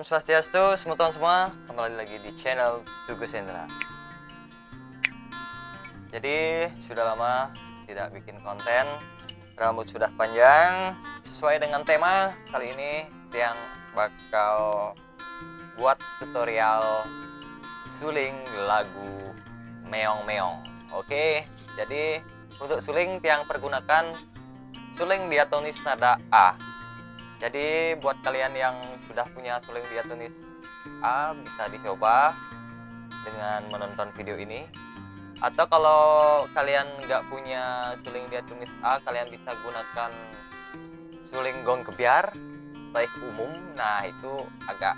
Swastiastu, teman-teman semua, kembali lagi di channel Tugas Hendra. Jadi sudah lama tidak bikin konten, rambut sudah panjang. Sesuai dengan tema kali ini, yang bakal buat tutorial suling lagu Meong Meong. Oke, jadi untuk suling yang pergunakan suling diatonis nada A. Jadi buat kalian yang sudah punya suling diatonis A, bisa dicoba dengan menonton video ini. Atau kalau kalian nggak punya suling diatonis A, kalian bisa gunakan suling gong kebiar saik umum. Nah itu agak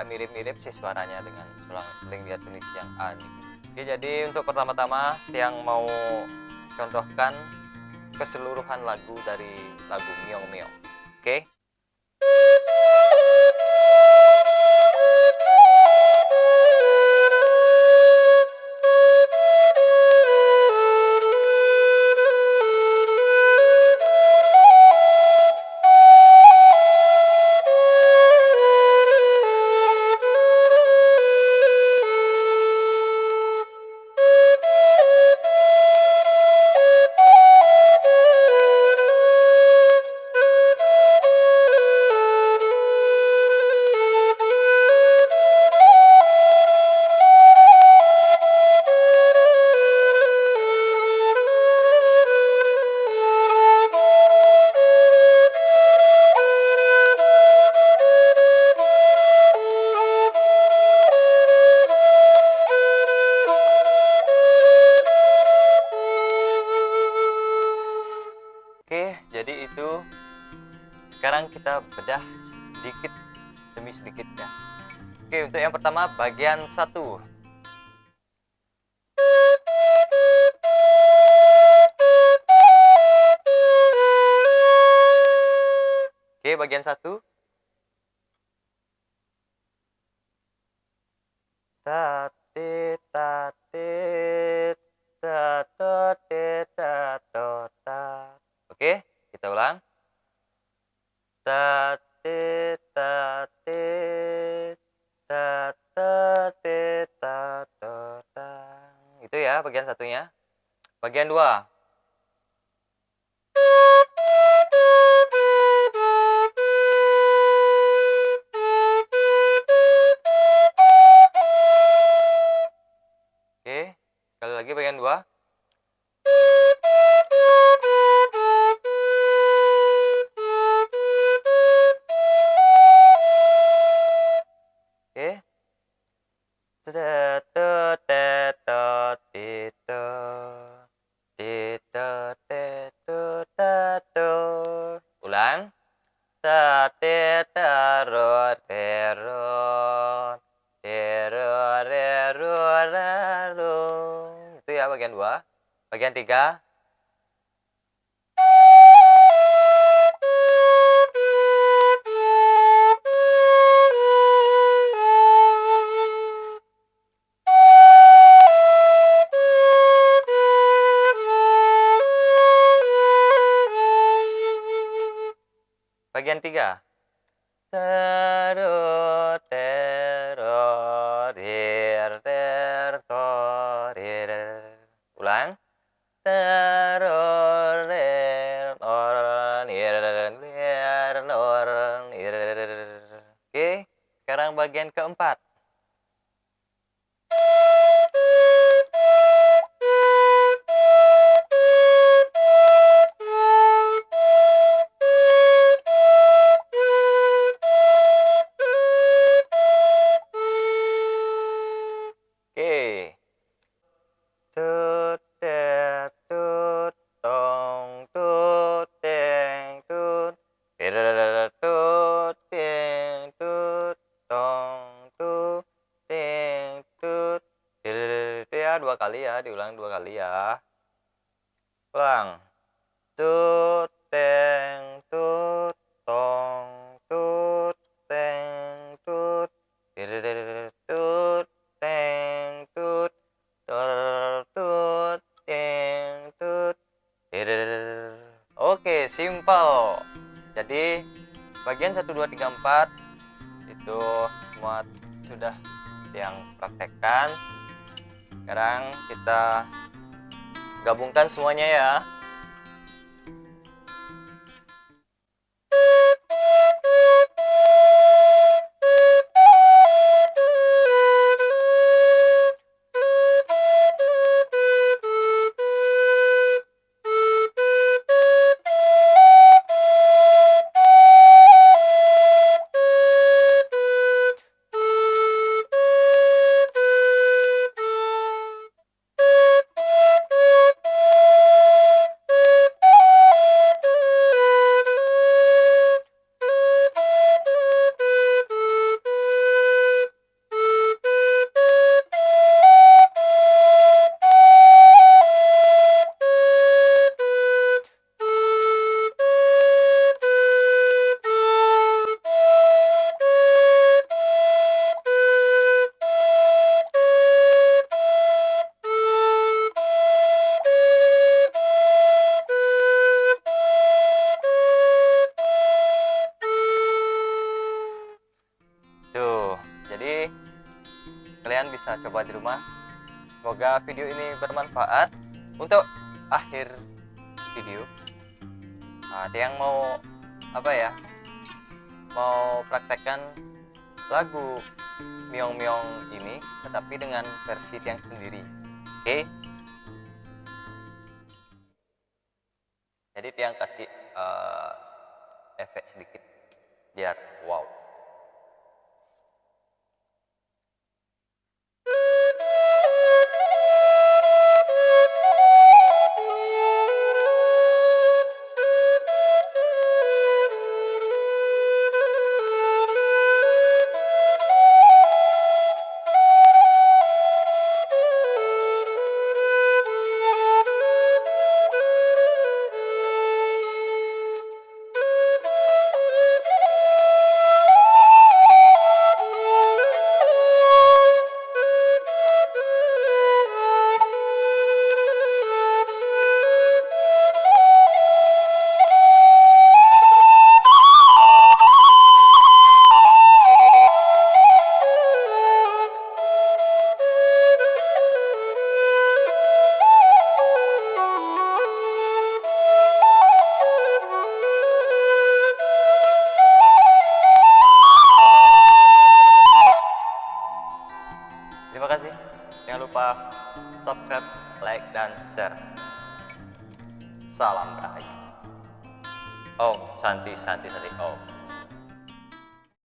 mirip-mirip sih suaranya dengan suling diatonis yang A nih. Oke, jadi untuk pertama-tama yang mau contohkan keseluruhan lagu dari lagu Meong Meong. Oke. Oke, jadi itu sekarang kita bedah sedikit demi sedikit ya. Oke, untuk yang pertama bagian 1. Oke, bagian 1. Tatit tatit tatit tatit. Oke, kita ulang. Tatit tatit tatit tatit. Itu ya bagian satunya. Bagian 2. Oke, sekali lagi bagian 2. Oke. Ulang. Itu ya bagian 2. Bagian 3. Bagian 3. Ulang. Oke, sekarang bagian keempat. Oke. Tut tet tut tong tut teng tut tut teng tut tong tut teng tut. Ya, 2 kali ya, diulang 2 kali ya. Ulang. Tut teng tut tong tut teng tut tut teng tut tut teng tut. Oke, simple. Jadi bagian 1 2 3 4 itu semua sudah yang praktekkan. Sekarang kita gabungkan semuanya ya. Tuh, jadi kalian bisa coba di rumah. Semoga video ini bermanfaat. Untuk akhir video, ada yang mau apa ya? Mau praktekkan lagu Myong Myong ini, tetapi dengan versi yang sendiri. Oke? Jadi Tiang kasih efek sedikit biar wow. Terima kasih. Jangan lupa subscribe, like, dan share. Salam rahayu. Om Santi Santi Santi Om.